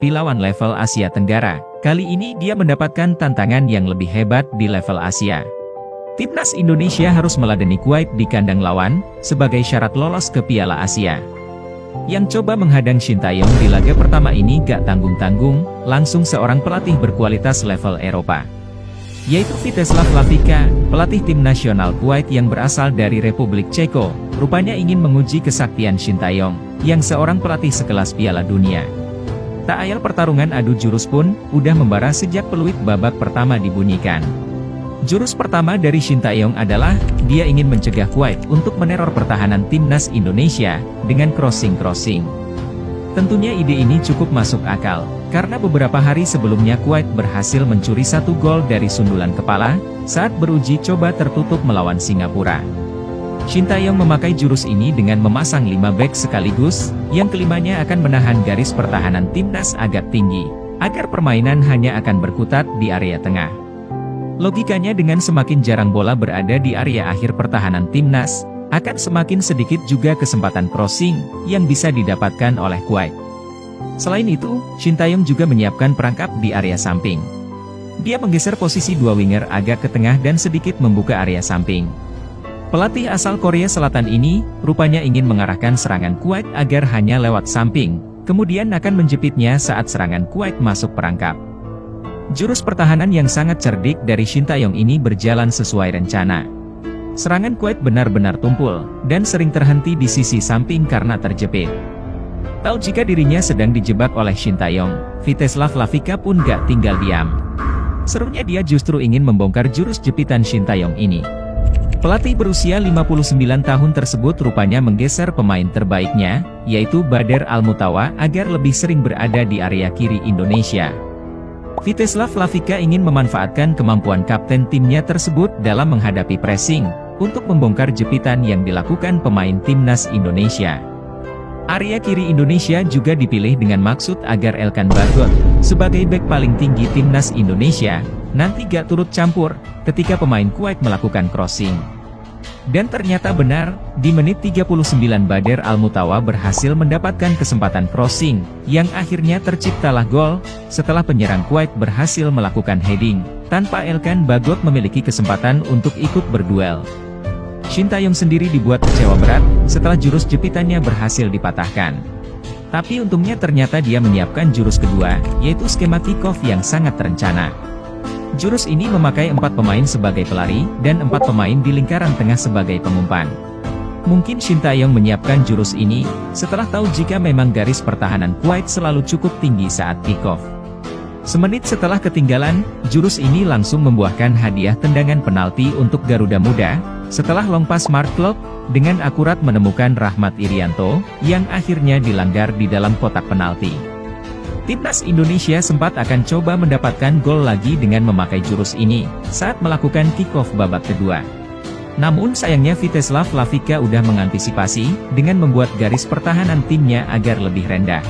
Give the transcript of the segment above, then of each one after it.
menghadapi lawan level Asia Tenggara. Kali ini dia mendapatkan tantangan yang lebih hebat di level Asia. Timnas Indonesia harus meladeni Kuwait di kandang lawan, sebagai syarat lolos ke Piala Asia. Yang coba menghadang Shin Tae-yong di laga pertama ini gak tanggung-tanggung, langsung seorang pelatih berkualitas level Eropa. Yaitu Vítězslav Hlavička, pelatih tim nasional Kuwait yang berasal dari Republik Ceko, rupanya ingin menguji kesaktian Shin Tae-yong, yang seorang pelatih sekelas Piala Dunia. Tak ayal pertarungan adu jurus pun, udah membara sejak peluit babak pertama dibunyikan. Jurus pertama dari Shin Tae-yong adalah, dia ingin mencegah Kuwait untuk meneror pertahanan timnas Indonesia, dengan crossing-crossing. Tentunya ide ini cukup masuk akal, karena beberapa hari sebelumnya Kuwait berhasil mencuri 1 gol dari sundulan kepala, saat beruji coba tertutup melawan Singapura. Shin Tae-yong memakai jurus ini dengan memasang 5 bek sekaligus, yang kelimanya akan menahan garis pertahanan timnas agak tinggi, agar permainan hanya akan berkutat di area tengah. Logikanya dengan semakin jarang bola berada di area akhir pertahanan timnas, akan semakin sedikit juga kesempatan crossing, yang bisa didapatkan oleh Kuwait. Selain itu, Shin Tae-yong juga menyiapkan perangkap di area samping. Dia menggeser posisi 2 winger agak ke tengah dan sedikit membuka area samping. Pelatih asal Korea Selatan ini, rupanya ingin mengarahkan serangan Kuwait agar hanya lewat samping, kemudian akan menjepitnya saat serangan Kuwait masuk perangkap. Jurus pertahanan yang sangat cerdik dari Shin Tae-yong ini berjalan sesuai rencana. Serangan Kuwait benar-benar tumpul, dan sering terhenti di sisi samping karena terjepit. Tahu jika dirinya sedang dijebak oleh Shin Tae-yong, Vítězslav Hlavička pun gak tinggal diam. Serunya dia justru ingin membongkar jurus jepitan Shin Tae-yong ini. Pelatih berusia 59 tahun tersebut rupanya menggeser pemain terbaiknya, yaitu Badr Al-Mutawa agar lebih sering berada di area kiri Indonesia. Vítězslav Hlavička ingin memanfaatkan kemampuan kapten timnya tersebut dalam menghadapi pressing, untuk membongkar jepitan yang dilakukan pemain timnas Indonesia. Area kiri Indonesia juga dipilih dengan maksud agar Elkan Bagot, sebagai bek paling tinggi timnas Indonesia, nanti gak turut campur, ketika pemain Kuwait melakukan crossing. Dan ternyata benar, di menit 39 Badr Al-Mutawa berhasil mendapatkan kesempatan crossing, yang akhirnya terciptalah gol, setelah penyerang Kuwait berhasil melakukan heading, tanpa Elkan Bagot memiliki kesempatan untuk ikut berduel. Shin Tae-yong sendiri dibuat kecewa berat, setelah jurus jepitannya berhasil dipatahkan. Tapi untungnya ternyata dia menyiapkan jurus kedua, yaitu skema kick-off yang sangat terencana. Jurus ini memakai 4 pemain sebagai pelari, dan 4 pemain di lingkaran tengah sebagai pengumpan. Mungkin Shin Tae-yong menyiapkan jurus ini, setelah tahu jika memang garis pertahanan Kuwait selalu cukup tinggi saat kick-off. Semenit setelah ketinggalan, jurus ini langsung membuahkan hadiah tendangan penalti untuk Garuda Muda, setelah long pass Mark Klok, dengan akurat menemukan Rahmat Irianto, yang akhirnya dilanggar di dalam kotak penalti. Timnas Indonesia sempat akan coba mendapatkan gol lagi dengan memakai jurus ini, saat melakukan kick-off babak kedua. Namun sayangnya Vítězslav Hlavička udah mengantisipasi, dengan membuat garis pertahanan timnya agar lebih rendah.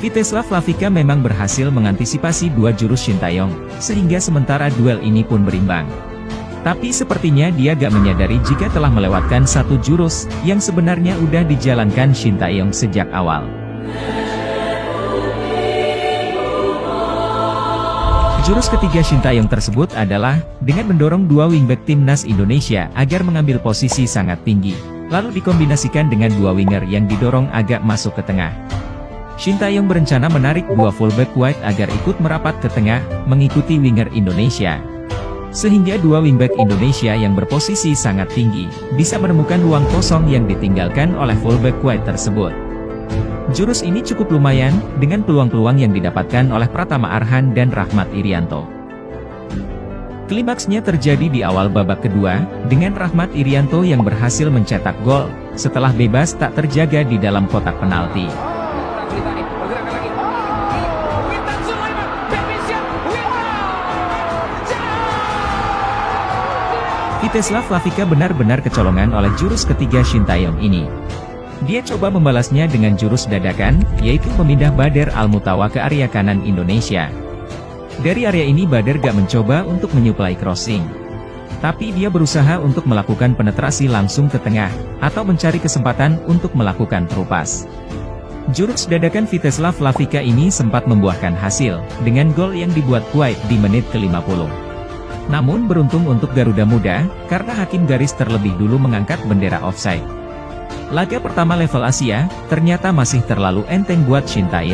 Vítězslav Hlavička memang berhasil mengantisipasi 2 jurus Shin Tae-yong, sehingga sementara duel ini pun berimbang. Tapi sepertinya dia gak menyadari jika telah melewatkan 1 jurus, yang sebenarnya udah dijalankan Shin Tae-yong sejak awal. Jurus ketiga Shin Tae-yong tersebut adalah, dengan mendorong 2 wingback timnas Indonesia agar mengambil posisi sangat tinggi, lalu dikombinasikan dengan 2 winger yang didorong agak masuk ke tengah. Shin Tae-yong berencana menarik 2 fullback Kuwait agar ikut merapat ke tengah, mengikuti winger Indonesia. Sehingga 2 wingback Indonesia yang berposisi sangat tinggi, bisa menemukan ruang kosong yang ditinggalkan oleh fullback Kuwait tersebut. Jurus ini cukup lumayan, dengan peluang-peluang yang didapatkan oleh Pratama Arhan dan Rahmat Irianto. Klimaksnya terjadi di awal babak kedua, dengan Rahmat Irianto yang berhasil mencetak gol, setelah bebas tak terjaga di dalam kotak penalti. Vítězslav Hlavička benar-benar kecolongan oleh jurus ketiga Shin Tae-yong ini. Dia coba membalasnya dengan jurus dadakan, yaitu memindah Badr Al-Mutawa ke area kanan Indonesia. Dari area ini Badr gak mencoba untuk menyuplai crossing. Tapi dia berusaha untuk melakukan penetrasi langsung ke tengah, atau mencari kesempatan untuk melakukan terupas. Jurus dadakan Viteslav Lavika ini sempat membuahkan hasil, dengan gol yang dibuat Kuwait di menit ke-50. Namun beruntung untuk Garuda Muda, karena hakim garis terlebih dulu mengangkat bendera offside. Laga pertama level Asia, ternyata masih terlalu enteng buat Shin Tae-yong.